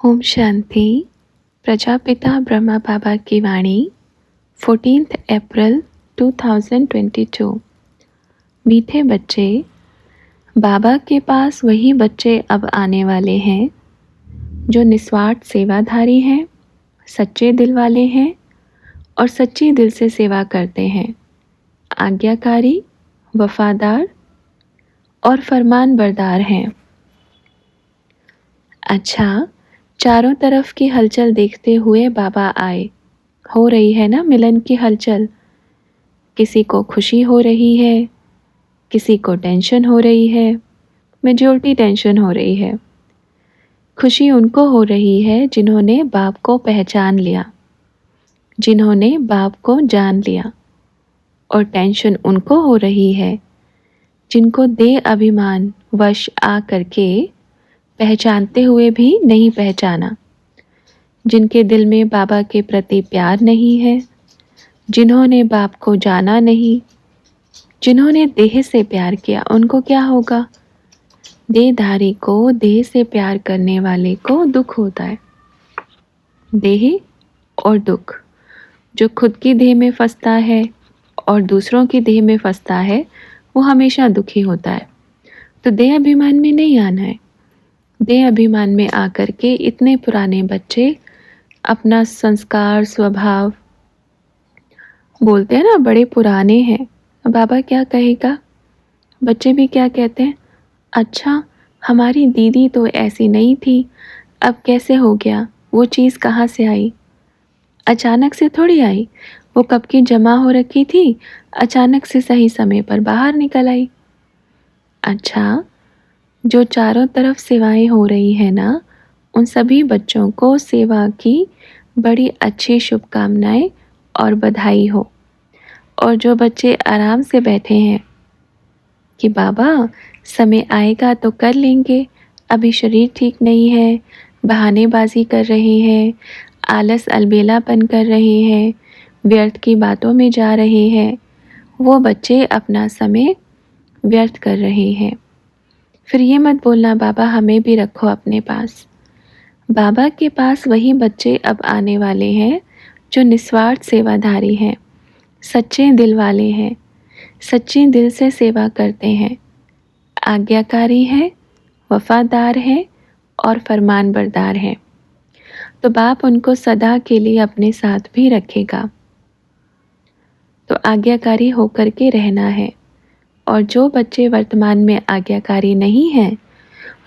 ओम शांति। प्रजापिता ब्रह्मा बाबा की वाणी 14 अप्रैल 2022। मीठे बच्चे, बाबा के पास वही बच्चे अब आने वाले हैं जो निस्वार्थ सेवाधारी हैं, सच्चे दिल वाले हैं और सच्ची दिल से सेवा करते हैं, आज्ञाकारी, वफादार और फरमान बरदार हैं। अच्छा, चारों तरफ की हलचल देखते हुए बाबा आए। हो रही है ना मिलन की हलचल। किसी को खुशी हो रही है, किसी को टेंशन हो रही है। मेजॉरिटी टेंशन हो रही है। खुशी उनको हो रही है जिन्होंने बाप को पहचान लिया, जिन्होंने बाप को जान लिया। और टेंशन उनको हो रही है जिनको देह अभिमान वश आ करके पहचानते हुए भी नहीं पहचाना, जिनके दिल में बाबा के प्रति प्यार नहीं है, जिन्होंने बाप को जाना नहीं, जिन्होंने देह से प्यार किया। उनको क्या होगा? देहधारी को, देह से प्यार करने वाले को दुख होता है। देह और दुख। जो खुद की देह में फंसता है और दूसरों की देह में फंसता है, वो हमेशा दुखी होता है। तो देह अभिमान में नहीं आना है। देह अभिमान में आकर के इतने पुराने बच्चे अपना संस्कार, स्वभाव, बोलते हैं ना बड़े पुराने हैं। बाबा क्या कहेगा? बच्चे भी क्या कहते हैं? अच्छा, हमारी दीदी तो ऐसी नहीं थी, अब कैसे हो गया? वो चीज़ कहाँ से आई? अचानक से थोड़ी आई, वो कब की जमा हो रखी थी, अचानक से सही समय पर बाहर निकल आई। अच्छा, जो चारों तरफ सेवाएं हो रही है ना, उन सभी बच्चों को सेवा की बड़ी अच्छी शुभकामनाएं और बधाई हो। और जो बच्चे आराम से बैठे हैं कि बाबा समय आएगा तो कर लेंगे, अभी शरीर ठीक नहीं है, बहानेबाजी कर रहे हैं, आलस अलबेलापन कर रहे हैं, व्यर्थ की बातों में जा रहे हैं, वो बच्चे अपना समय व्यर्थ कर रहे हैं। फिर ये मत बोलना बाबा हमें भी रखो अपने पास। बाबा के पास वही बच्चे अब आने वाले हैं जो निस्वार्थ सेवाधारी हैं, सच्चे दिल वाले हैं, सच्ची दिल से सेवा करते हैं, आज्ञाकारी हैं, वफादार हैं और फरमान बरदार हैं। तो बाप उनको सदा के लिए अपने साथ भी रखेगा। तो आज्ञाकारी होकर के रहना है। और जो बच्चे वर्तमान में आज्ञाकारी नहीं हैं,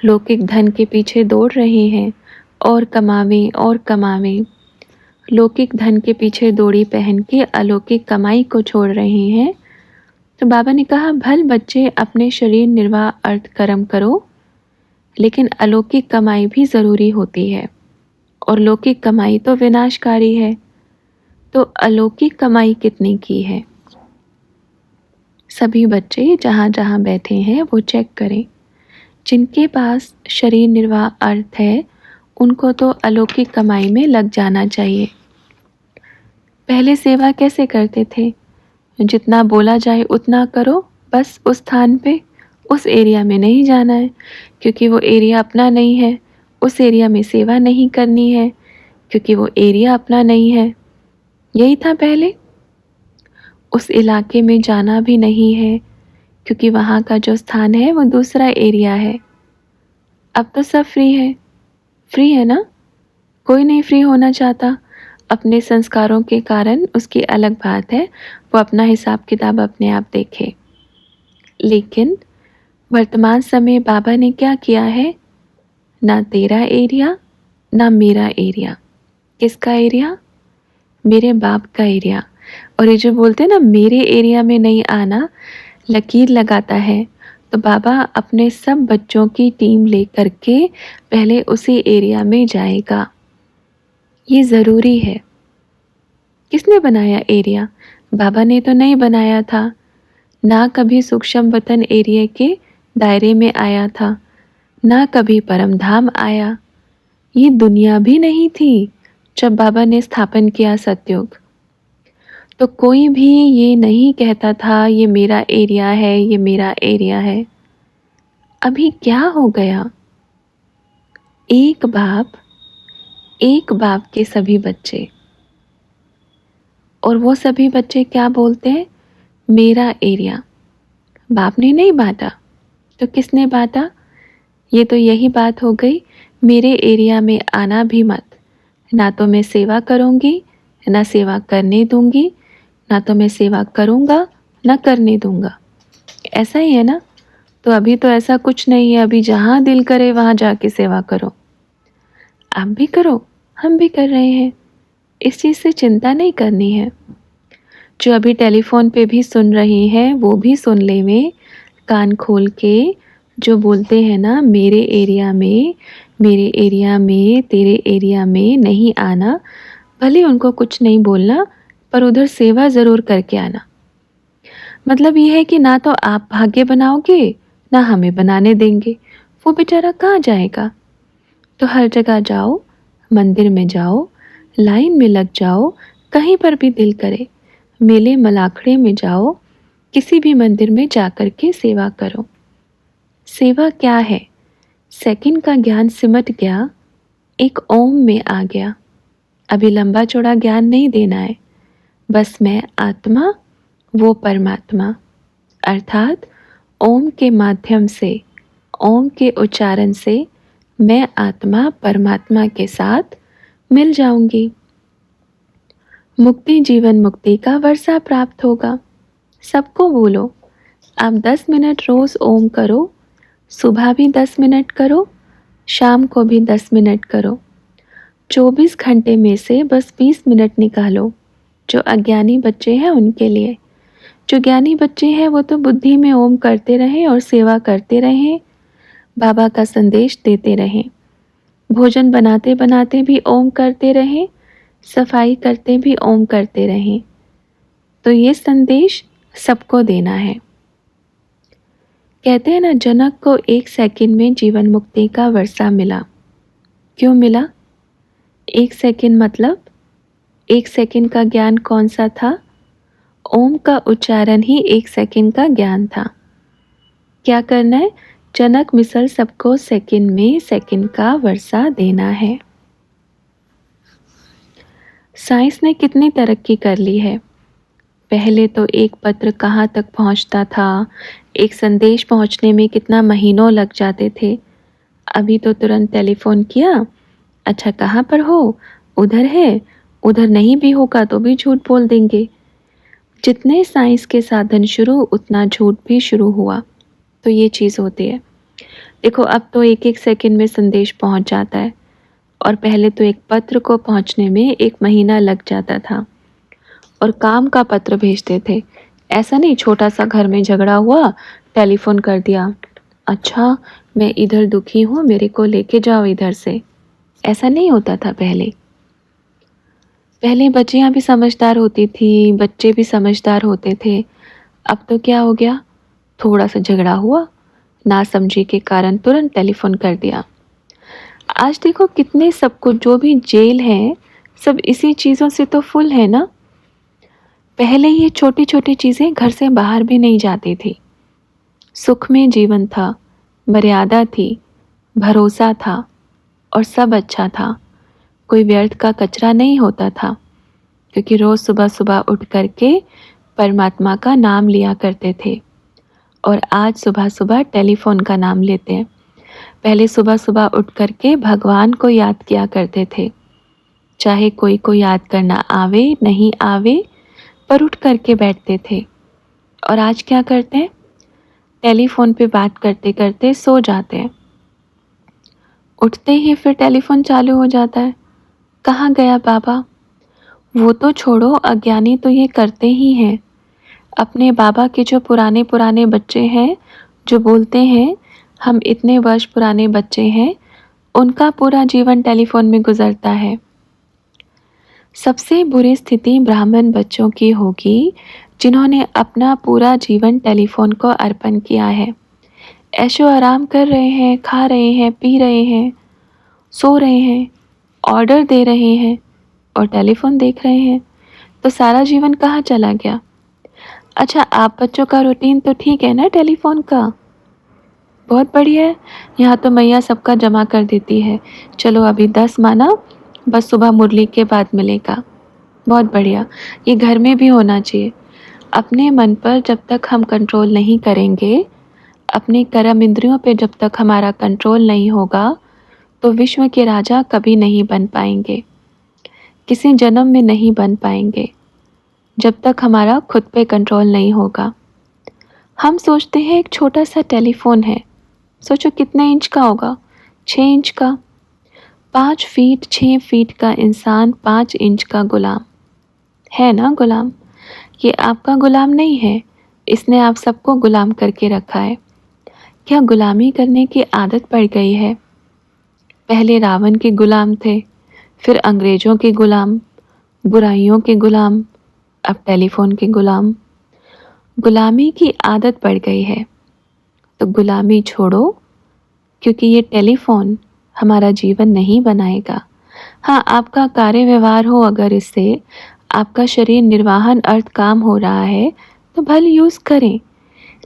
लौकिक धन के पीछे दौड़ रहे हैं और कमावें और कमावें, लौकिक धन के पीछे दौड़ी पहन के अलौकिक कमाई को छोड़ रहे हैं, तो बाबा ने कहा भल बच्चे अपने शरीर निर्वाह अर्थ कर्म करो, लेकिन अलौकिक कमाई भी ज़रूरी होती है और लौकिक कमाई तो विनाशकारी है। तो अलौकिक कमाई कितने की है? सभी बच्चे जहाँ जहाँ बैठे हैं वो चेक करें। जिनके पास शरीर निर्वाह अर्थ है, उनको तो अलौकिक कमाई में लग जाना चाहिए। पहले सेवा कैसे करते थे? जितना बोला जाए उतना करो, बस उस स्थान पे, उस एरिया में नहीं जाना है, क्योंकि वो एरिया अपना नहीं है। उस एरिया में सेवा नहीं करनी है, क्योंकि वो एरिया अपना नहीं है। यही था पहले। उस इलाके में जाना भी नहीं है, क्योंकि वहाँ का जो स्थान है वो दूसरा एरिया है। अब तो सब फ्री है। फ्री है ना? कोई नहीं फ्री होना चाहता। अपने संस्कारों के कारण उसकी अलग बात है, वो अपना हिसाब किताब अपने आप देखे। लेकिन वर्तमान समय बाबा ने क्या किया है? ना तेरा एरिया ना मेरा एरिया। किसका एरिया? मेरे बाप का एरिया। और ये जो बोलते हैं ना मेरे एरिया में नहीं आना, लकीर लगाता है। तो बाबा अपने सब बच्चों की टीम लेकर के पहले उसी एरिया में जाएगा। ये ज़रूरी है। किसने बनाया एरिया? बाबा ने तो नहीं बनाया था। ना कभी सूक्ष्म वतन एरिया के दायरे में आया था, ना कभी परमधाम आया। ये दुनिया भी नहीं थी जब बाबा ने स्थापन किया सतयुग। तो कोई भी ये नहीं कहता था ये मेरा एरिया है, ये मेरा एरिया है। अभी क्या हो गया? एक बाप एक बाप के सभी बच्चे, और वो सभी बच्चे क्या बोलते हैं? मेरा एरिया। बाप ने नहीं बांटा तो किसने बांटा? ये तो यही बात हो गई, मेरे एरिया में आना भी मत। ना तो मैं सेवा करूँगी, ना सेवा करने दूँगी, ना तो मैं सेवा करूँगा, ना करने दूँगा। ऐसा ही है ना? तो अभी तो ऐसा कुछ नहीं है, अभी जहाँ दिल करे वहाँ जाके सेवा करो। आप भी करो, हम भी कर रहे हैं, इस चीज़ से चिंता नहीं करनी है। जो अभी टेलीफोन पे भी सुन रही हैं वो भी सुन लेवें कान खोल के। जो बोलते हैं ना मेरे एरिया में, मेरे एरिया में, तेरे एरिया में नहीं आना, भले उनको कुछ नहीं बोलना पर उधर सेवा ज़रूर करके आना। मतलब ये है कि ना तो आप भाग्य बनाओगे ना हमें बनाने देंगे, वो बेचारा कहाँ जाएगा? तो हर जगह जाओ, मंदिर में जाओ, लाइन में लग जाओ, कहीं पर भी दिल करे, मेले मलाखड़े में जाओ, किसी भी मंदिर में जाकर के सेवा करो। सेवा क्या है? सेकंड का ज्ञान सिमट गया, एक ओम में आ गया। अभी लंबा चौड़ा ज्ञान नहीं देना है, बस मैं आत्मा, वो परमात्मा, अर्थात ओम के माध्यम से, ओम के उच्चारण से मैं आत्मा परमात्मा के साथ मिल जाऊंगी। मुक्ति जीवन मुक्ति का वर्षा प्राप्त होगा। सबको बोलो, आप 10 मिनट रोज़ ओम करो, सुबह भी 10 मिनट करो, शाम को भी 10 मिनट करो। 24 घंटे में से बस 20 मिनट निकालो, जो अज्ञानी बच्चे हैं उनके लिए। जो ज्ञानी बच्चे हैं वो तो बुद्धि में ओम करते रहें और सेवा करते रहें, बाबा का संदेश देते रहें। भोजन बनाते बनाते भी ओम करते रहें, सफाई करते भी ओम करते रहें। तो ये संदेश सबको देना है। कहते हैं ना, जनक को 1 सेकंड में जीवन मुक्ति का वर्षा मिला। क्यों मिला? 1 सेकंड मतलब 1 सेकंड का ज्ञान कौन सा था? ओम का उच्चारण ही 1 सेकंड का ज्ञान था। क्या करना है? जनक मिसल सबको सेकंड में सेकंड का वर्षा देना है। साइंस ने कितनी तरक्की कर ली है। पहले तो एक पत्र कहाँ तक पहुँचता था, एक संदेश पहुँचने में कितना महीनों लग जाते थे। अभी तो तुरंत टेलीफोन किया, अच्छा कहाँ पर हो? उधर है, उधर नहीं भी होगा तो भी झूठ बोल देंगे। जितने साइंस के साधन शुरू उतना झूठ भी शुरू हुआ। तो ये चीज़ होती है। देखो अब तो एक एक सेकंड में संदेश पहुँच जाता है, और पहले तो एक पत्र को पहुँचने में 1 महीना लग जाता था, और काम का पत्र भेजते थे। ऐसा नहीं छोटा सा घर में झगड़ा हुआ, टेलीफोन कर दिया, अच्छा मैं इधर दुखी हूँ, मेरे को लेके जाओ इधर से। ऐसा नहीं होता था पहले। पहले बच्चियाँ भी समझदार होती थी, बच्चे भी समझदार होते थे। अब तो क्या हो गया, थोड़ा सा झगड़ा हुआ, नासमझी के कारण तुरंत टेलीफोन कर दिया। आज देखो कितने सब कुछ, जो भी जेल है सब इसी चीज़ों से तो फुल है ना। पहले ये छोटी छोटी चीज़ें घर से बाहर भी नहीं जाती थी। सुख में जीवन था, मर्यादा थी, भरोसा था, और सब अच्छा था। कोई व्यर्थ का कचरा नहीं होता था, क्योंकि रोज़ सुबह सुबह उठ करके परमात्मा का नाम लिया करते थे। और आज सुबह सुबह टेलीफोन का नाम लेते हैं। पहले सुबह सुबह उठ करके भगवान को याद किया करते थे, चाहे कोई को याद करना आवे नहीं आवे, पर उठ करके बैठते थे। और आज क्या करते हैं? टेलीफोन पे बात करते करते सो जाते हैं, उठते ही फिर टेलीफोन चालू हो जाता है। कहाँ गया बाबा? वो तो छोड़ो, अज्ञानी तो ये करते ही हैं। अपने बाबा के जो पुराने पुराने बच्चे हैं, जो बोलते हैं हम इतने वर्ष पुराने बच्चे हैं, उनका पूरा जीवन टेलीफोन में गुजरता है। सबसे बुरी स्थिति ब्राह्मण बच्चों की होगी, जिन्होंने अपना पूरा जीवन टेलीफोन को अर्पण किया है। ऐशो आराम कर रहे हैं, खा रहे हैं, पी रहे हैं, सो रहे हैं, ऑर्डर दे रहे हैं और टेलीफोन देख रहे हैं। तो सारा जीवन कहाँ चला गया? अच्छा आप बच्चों का रूटीन तो ठीक है ना टेलीफोन का? बहुत बढ़िया है। यहाँ तो मैया सबका जमा कर देती है। चलो अभी 10 माना, बस सुबह मुरली के बाद मिलेगा। बहुत बढ़िया, ये घर में भी होना चाहिए। अपने मन पर जब तक हम कंट्रोल नहीं करेंगे, अपने कर्म इंद्रियों पे जब तक हमारा कंट्रोल नहीं होगा, तो विश्व के राजा कभी नहीं बन पाएंगे, किसी जन्म में नहीं बन पाएंगे, जब तक हमारा खुद पे कंट्रोल नहीं होगा। हम सोचते हैं एक छोटा सा टेलीफोन है, सोचो कितने इंच का होगा? 6 इंच का। 5 फीट 6 फीट का इंसान 5 इंच का गुलाम है ना। गुलाम, ये आपका गुलाम नहीं है, इसने आप सबको गुलाम करके रखा है। क्या गुलामी करने की आदत पड़ गई है? पहले रावण के गुलाम थे, फिर अंग्रेजों के गुलाम, बुराइयों के गुलाम, अब टेलीफोन के गुलाम। गुलामी की आदत पड़ गई है, तो गुलामी छोड़ो, क्योंकि ये टेलीफोन हमारा जीवन नहीं बनाएगा। हाँ, आपका कार्य व्यवहार हो, अगर इससे आपका शरीर निर्वाहन अर्थ काम हो रहा है तो भले यूज़ करें,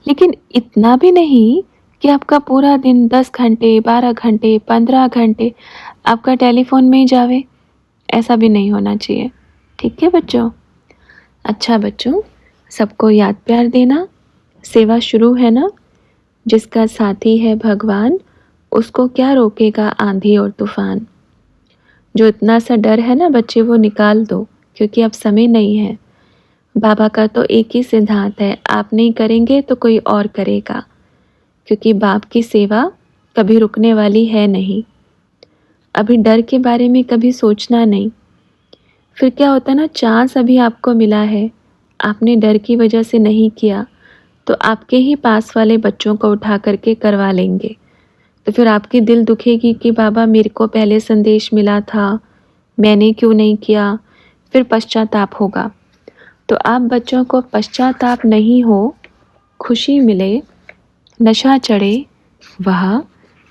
लेकिन इतना भी नहीं कि आपका पूरा दिन 10 घंटे 12 घंटे 15 घंटे आपका टेलीफोन में ही जावे। ऐसा भी नहीं होना चाहिए। ठीक है बच्चों? अच्छा बच्चों, सबको याद प्यार देना, सेवा शुरू है ना। जिसका साथी है भगवान, उसको क्या रोकेगा आंधी और तूफान। जो इतना सा डर है ना बच्चे, वो निकाल दो, क्योंकि अब समय नहीं है। बाबा का तो एक ही सिद्धांत है, आप नहीं करेंगे तो कोई और करेगा, क्योंकि बाप की सेवा कभी रुकने वाली है नहीं। अभी डर के बारे में कभी सोचना नहीं। फिर क्या होता है ना, चांस अभी आपको मिला है, आपने डर की वजह से नहीं किया, तो आपके ही पास वाले बच्चों को उठा करके करवा लेंगे। तो फिर आपकी दिल दुखेगी कि बाबा मेरे को पहले संदेश मिला था, मैंने क्यों नहीं किया। फिर पश्चाताप होगा। तो आप बच्चों को पश्चाताप नहीं हो, खुशी मिले, नशा चढ़े, वाह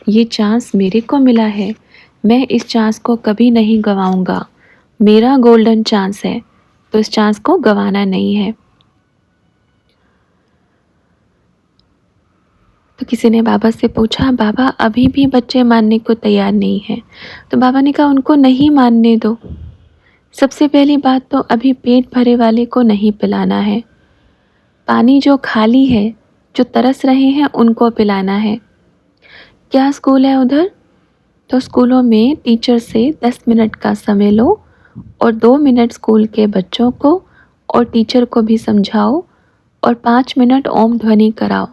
ये चांस मेरे को मिला है, मैं इस चांस को कभी नहीं गंवाऊंगा, मेरा गोल्डन चांस है, तो इस चांस को गंवाना नहीं है। तो किसी ने बाबा से पूछा, बाबा अभी भी बच्चे मानने को तैयार नहीं हैं। तो बाबा ने कहा उनको नहीं मानने दो। सबसे पहली बात तो अभी पेट भरे वाले को नहीं पिलाना है, पानी जो खाली है, जो तरस रहे हैं उनको पिलाना है। क्या स्कूल है उधर? तो स्कूलों में टीचर से 10 मिनट का समय लो और 2 मिनट स्कूल के बच्चों को और टीचर को भी समझाओ और 5 मिनट ओम ध्वनि कराओ।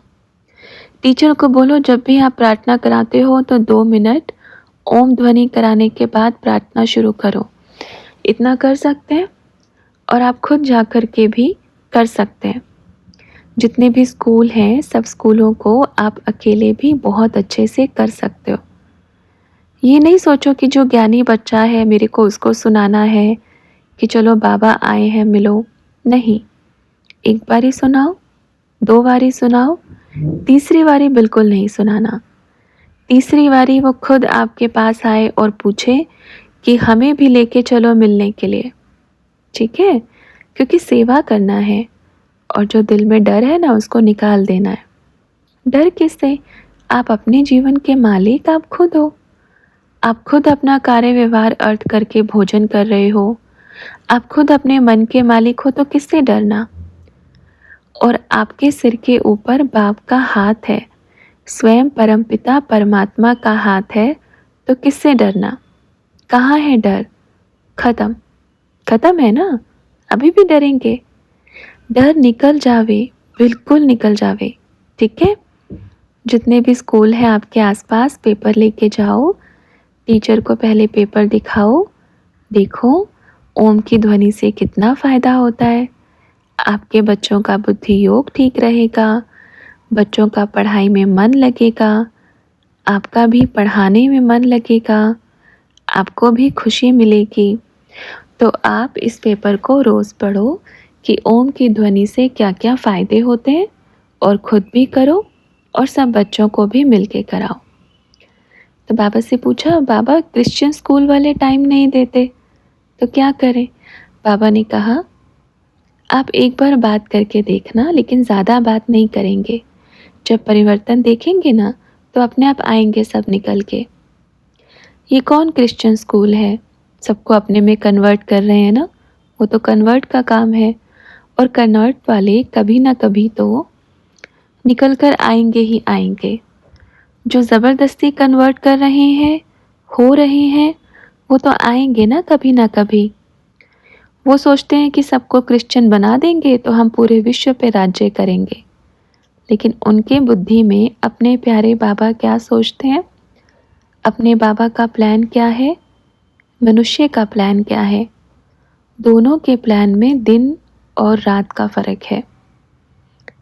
टीचर को बोलो जब भी आप प्रार्थना कराते हो तो 2 मिनट ओम ध्वनि कराने के बाद प्रार्थना शुरू करो। इतना कर सकते हैं, और आप खुद जा कर के भी कर सकते हैं। जितने भी स्कूल हैं, सब स्कूलों को आप अकेले भी बहुत अच्छे से कर सकते हो। ये नहीं सोचो कि जो ज्ञानी बच्चा है मेरे को उसको सुनाना है, कि चलो बाबा आए हैं मिलो। नहीं, एक बारी सुनाओ, 2 बारी सुनाओ, तीसरी बारी बिल्कुल नहीं सुनाना। तीसरी बारी वो खुद आपके पास आए और पूछे कि हमें भी लेके चलो मिलने के लिए। ठीक है? क्योंकि सेवा करना है, और जो दिल में डर है ना उसको निकाल देना है। डर किससे? आप अपने जीवन के मालिक आप खुद हो। आप खुद अपना कार्य व्यवहार अर्थ करके भोजन कर रहे हो, आप खुद अपने मन के मालिक हो, तो किससे डरना। और आपके सिर के ऊपर बाप का हाथ है, स्वयं परमपिता परमात्मा का हाथ है, तो किससे डरना। कहाँ है डर? खत्म। खत्म है ना? अभी भी डरेंगे? डर निकल जावे, बिल्कुल निकल जावे। ठीक है? जितने भी स्कूल हैं आपके आसपास, पेपर लेके जाओ, टीचर को पहले पेपर दिखाओ, देखो ओम की ध्वनि से कितना फ़ायदा होता है। आपके बच्चों का बुद्धि योग ठीक रहेगा, बच्चों का पढ़ाई में मन लगेगा, आपका भी पढ़ाने में मन लगेगा, आपको भी खुशी मिलेगी। तो आप इस पेपर को रोज़ पढ़ो कि ओम की ध्वनि से क्या क्या फ़ायदे होते हैं, और ख़ुद भी करो और सब बच्चों को भी मिल के कराओ। तो बाबा से पूछा, बाबा क्रिश्चियन स्कूल वाले टाइम नहीं देते तो क्या करें? बाबा ने कहा आप एक बार बात करके देखना, लेकिन ज़्यादा बात नहीं करेंगे। जब परिवर्तन देखेंगे ना तो अपने आप आएंगे सब निकल के। ये कौन क्रिश्चियन स्कूल है? सबको अपने में कन्वर्ट कर रहे हैं ना, वो तो कन्वर्ट का काम है। और कन्वर्ट वाले कभी ना कभी तो निकल कर आएंगे ही आएंगे। जो ज़बरदस्ती कन्वर्ट कर रहे हैं, हो रहे हैं, वो तो आएंगे ना कभी। वो सोचते हैं कि सबको क्रिश्चियन बना देंगे तो हम पूरे विश्व पे राज्य करेंगे। लेकिन उनके बुद्धि में अपने प्यारे बाबा क्या सोचते हैं, अपने बाबा का प्लान क्या है, मनुष्य का प्लान क्या है। दोनों के प्लान में दिन और रात का फ़र्क है।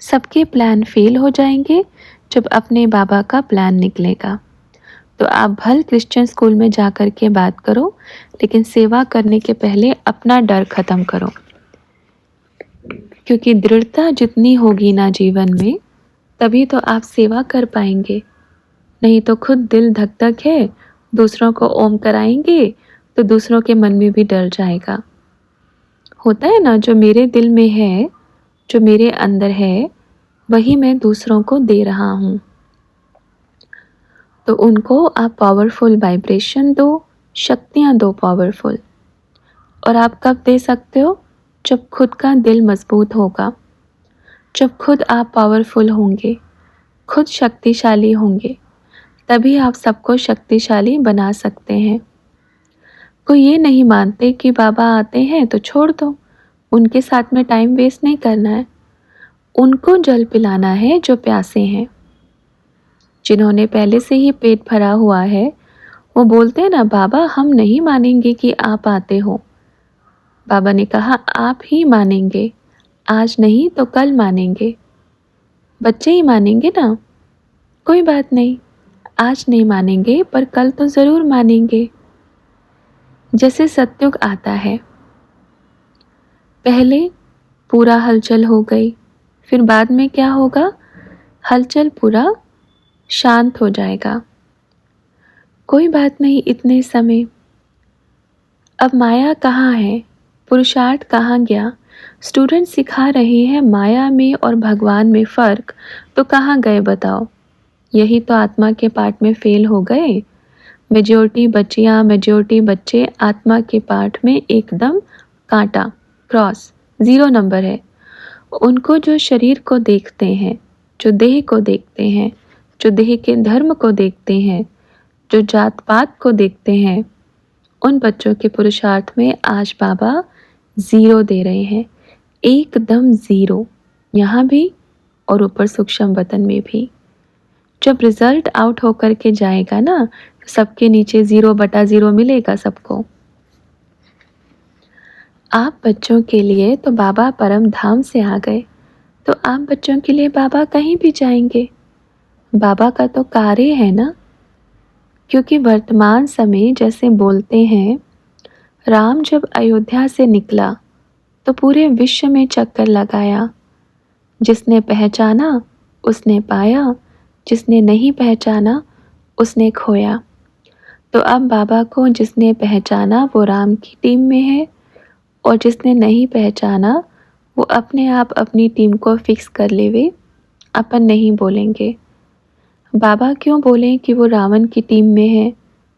सबके प्लान फेल हो जाएंगे जब अपने बाबा का प्लान निकलेगा। तो आप भल क्रिश्चियन स्कूल में जा कर के बात करो, लेकिन सेवा करने के पहले अपना डर ख़त्म करो। क्योंकि दृढ़ता जितनी होगी ना जीवन में, तभी तो आप सेवा कर पाएंगे। नहीं तो खुद दिल धक धक है, दूसरों को ओम कराएंगे तो दूसरों के मन में भी डर जाएगा। होता है ना, जो मेरे दिल में है, जो मेरे अंदर है, वही मैं दूसरों को दे रहा हूँ। तो उनको आप पावरफुल वाइब्रेशन दो, शक्तियाँ दो पावरफुल। और आप कब दे सकते हो, जब खुद का दिल मजबूत होगा, जब खुद आप पावरफुल होंगे, खुद शक्तिशाली होंगे, तभी आप सबको शक्तिशाली बना सकते हैं। कोई ये नहीं मानते कि बाबा आते हैं तो छोड़ दो, उनके साथ में टाइम वेस्ट नहीं करना है। उनको जल पिलाना है जो प्यासे हैं। जिन्होंने पहले से ही पेट भरा हुआ है, वो बोलते हैं ना, बाबा हम नहीं मानेंगे कि आप आते हो। बाबा ने कहा आप ही मानेंगे, आज नहीं तो कल मानेंगे। बच्चे ही मानेंगे ना, कोई बात नहीं, आज नहीं मानेंगे पर कल तो ज़रूर मानेंगे। जैसे सतयुग आता है, पहले पूरा हलचल हो गई, फिर बाद में क्या होगा, हलचल पूरा शांत हो जाएगा। कोई बात नहीं, इतने समय। अब माया कहाँ है, पुरुषार्थ कहाँ गया। स्टूडेंट सिखा रहे हैं माया में और भगवान में फ़र्क, तो कहाँ गए बताओ। यही तो आत्मा के पाठ में फेल हो गए। मेजॉरिटी बच्चियाँ, मेजॉरिटी बच्चे आत्मा के पाठ में एकदम कांटा, क्रॉस, 0 नंबर है। उनको जो शरीर को देखते हैं, जो देह को देखते हैं, जो देह के धर्म को देखते हैं, जो जात पात को देखते हैं, उन बच्चों के पुरुषार्थ में आज बाबा 0 दे रहे हैं, एकदम 0, यहाँ भी और ऊपर सूक्ष्म वतन में भी। जब रिजल्ट आउट होकर के जाएगा ना, तो सबके नीचे 0/0 मिलेगा सबको। आप बच्चों के लिए तो बाबा परम धाम से आ गए, तो आप बच्चों के लिए बाबा कहीं भी जाएंगे। बाबा का तो कार्य है ना। क्योंकि वर्तमान समय जैसे बोलते हैं, राम जब अयोध्या से निकला तो पूरे विश्व में चक्कर लगाया। जिसने पहचाना उसने पाया, जिसने नहीं पहचाना उसने खोया। तो अब बाबा को जिसने पहचाना वो राम की टीम में है, और जिसने नहीं पहचाना वो अपने आप अपनी टीम को फिक्स कर लेवे, अपन नहीं बोलेंगे। बाबा क्यों बोलें कि वो रावण की टीम में है,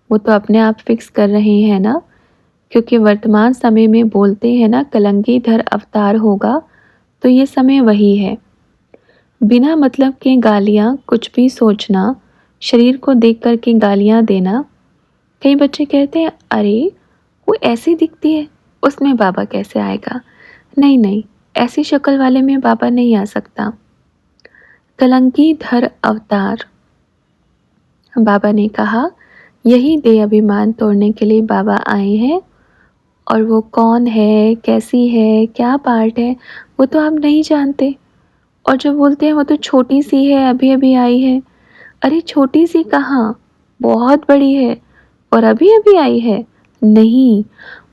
वो तो अपने आप फिक्स कर रहे हैं ना। क्योंकि वर्तमान समय में बोलते हैं ना, कलंगीधर अवतार होगा, तो ये समय वही है। बिना मतलब के गालियाँ, कुछ भी सोचना, शरीर को देख कर के गालियाँ देना। कई बच्चे कहते हैं अरे वो ऐसी दिखती है, उसमें बाबा कैसे आएगा। नहीं नहीं, ऐसी शक्ल वाले में बाबा नहीं आ सकता। कलंकीधर अवतार, बाबा ने कहा यही देह अभिमान तोड़ने के लिए बाबा आए हैं। और वो कौन है, कैसी है, क्या पार्ट है, वो तो आप नहीं जानते। और जो बोलते हैं वो तो छोटी सी है, अभी अभी आई है। अरे छोटी सी कहाँ, बहुत बड़ी है, और अभी अभी आई है। नहीं,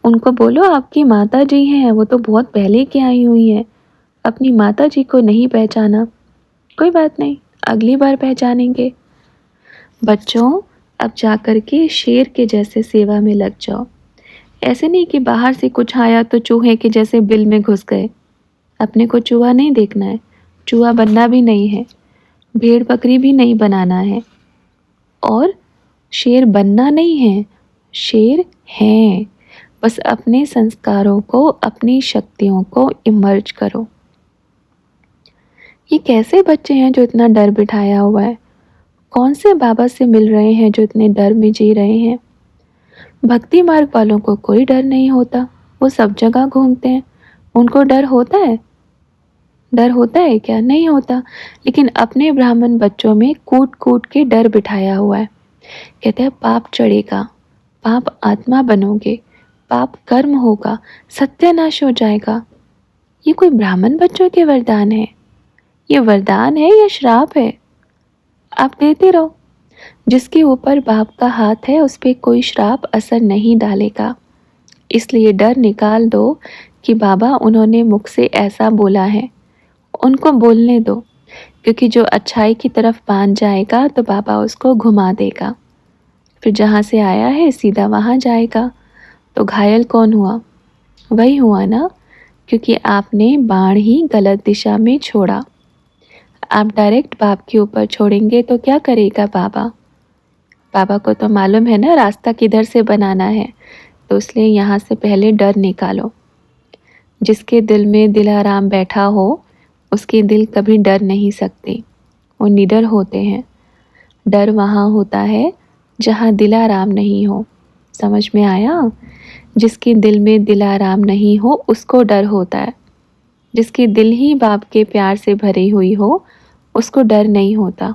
उनको बोलो आपकी माता जी हैं, वो तो बहुत पहले की आई हुई हैं। अपनी माता जी को नहीं पहचाना, कोई बात नहीं, अगली बार पहचानेंगे। बच्चों, अब जाकर के शेर के जैसे सेवा में लग जाओ। ऐसे नहीं कि बाहर से कुछ आया तो चूहे के जैसे बिल में घुस गए। अपने को चूहा नहीं देखना है, चूहा बनना भी नहीं है, भेड़ बकरी भी नहीं बनाना है, और शेर बनना नहीं है, शेर हैं। बस अपने संस्कारों को, अपनी शक्तियों को इमर्ज करो। ये कैसे बच्चे हैं जो इतना डर बिठाया हुआ है? कौन से बाबा से मिल रहे हैं जो इतने डर में जी रहे हैं? भक्ति मार्ग वालों को कोई डर नहीं होता, वो सब जगह घूमते हैं। उनको डर होता है? डर होता है क्या? नहीं होता। लेकिन अपने ब्राह्मण बच्चों में कूट कूट के डर बिठाया हुआ है। कहते हैं पाप चढ़ेगा, पाप आत्मा बनोगे, पाप कर्म होगा, सत्यानाश हो जाएगा। ये कोई ब्राह्मण बच्चों के वरदान है? ये वरदान है या श्राप है? आप देते रहो। जिसके ऊपर बाप का हाथ है उस पर कोई श्राप असर नहीं डालेगा। इसलिए डर निकाल दो कि बाबा उन्होंने मुख से ऐसा बोला है, उनको बोलने दो, क्योंकि जो अच्छाई की तरफ बांध जाएगा तो बाबा उसको घुमा देगा, फिर जहाँ से आया है सीधा वहाँ जाएगा। तो घायल कौन हुआ? वही हुआ ना, क्योंकि आपने बाण ही गलत दिशा में छोड़ा। आप डायरेक्ट बाप के ऊपर छोड़ेंगे तो क्या करेगा बाबा? बाबा को तो मालूम है ना रास्ता किधर से बनाना है, तो इसलिए यहाँ से पहले डर निकालो। जिसके दिल में दिलाराम बैठा हो उसके दिल कभी डर नहीं सकते, वो निडर होते हैं। डर वहाँ होता है जहाँ दिलाराम नहीं हो। समझ में आया? जिसके दिल में दिलाराम नहीं हो उसको डर होता है। जिसकी दिल ही बाप के प्यार से भरी हुई हो उसको डर नहीं होता।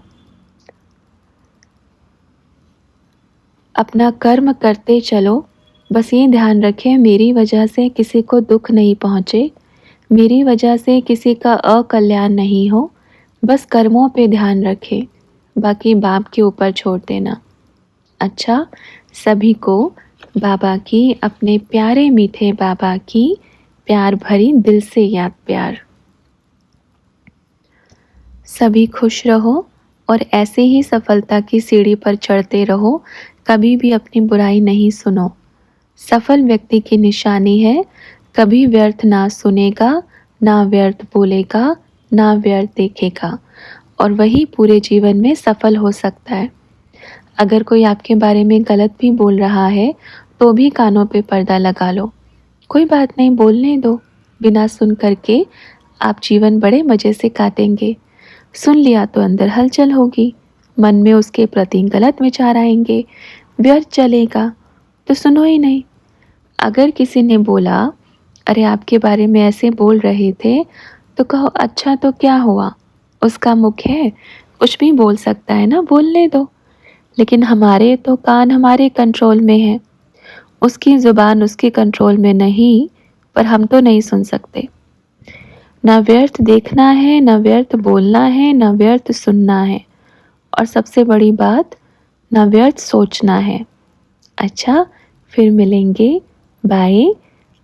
अपना कर्म करते चलो, बस ये ध्यान रखें मेरी वजह से किसी को दुख नहीं पहुँचे, मेरी वजह से किसी का अकल्याण नहीं हो। बस कर्मों पे ध्यान रखें, बाकी बाप के ऊपर छोड़ देना। अच्छा, सभी को बाबा की, अपने प्यारे मीठे बाबा की प्यार भरी दिल से याद प्यार। सभी खुश रहो और ऐसे ही सफलता की सीढ़ी पर चढ़ते रहो। कभी भी अपनी बुराई नहीं सुनो। सफल व्यक्ति की निशानी है कभी व्यर्थ ना सुनेगा, ना व्यर्थ बोलेगा, ना व्यर्थ देखेगा, और वही पूरे जीवन में सफल हो सकता है। अगर कोई आपके बारे में गलत भी बोल रहा है तो भी कानों पे पर्दा लगा लो, कोई बात नहीं, बोलने दो। बिना सुन करके आप जीवन बड़े मज़े से काटेंगे। सुन लिया तो अंदर हलचल होगी, मन में उसके प्रति गलत विचार आएंगे, व्यर्थ चलेगा, तो सुनो ही नहीं। अगर किसी ने बोला अरे आपके बारे में ऐसे बोल रहे थे, तो कहो अच्छा तो क्या हुआ, उसका मुख है, कुछ भी बोल सकता है ना, बोलने दो। लेकिन हमारे तो कान हमारे कंट्रोल में है, उसकी ज़ुबान उसके कंट्रोल में नहीं, पर हम तो नहीं सुन सकते। ना व्यर्थ देखना है, ना व्यर्थ बोलना है, ना व्यर्थ सुनना है, और सबसे बड़ी बात, ना व्यर्थ सोचना है। अच्छा, फिर मिलेंगे, बाय।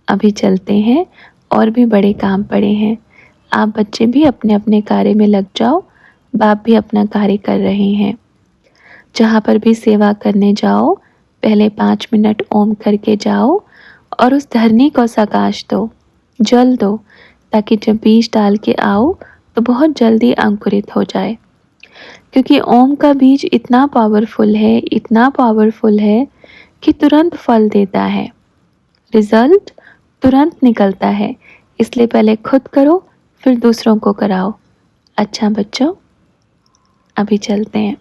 अभी चलते हैं, और भी बड़े काम पड़े हैं। आप बच्चे भी अपने अपने कार्य में लग जाओ, बाप भी अपना कार्य कर रहे हैं। जहाँ पर भी सेवा करने जाओ पहले 5 मिनट ओम करके जाओ, और उस धरनी को सकाश दो, जल दो, ताकि जब बीज डाल के आओ तो बहुत जल्दी अंकुरित हो जाए। क्योंकि ओम का बीज इतना पावरफुल है, इतना पावरफुल है कि तुरंत फल देता है, रिजल्ट तुरंत निकलता है। इसलिए पहले खुद करो, फिर दूसरों को कराओ। अच्छा बच्चों, अभी चलते हैं।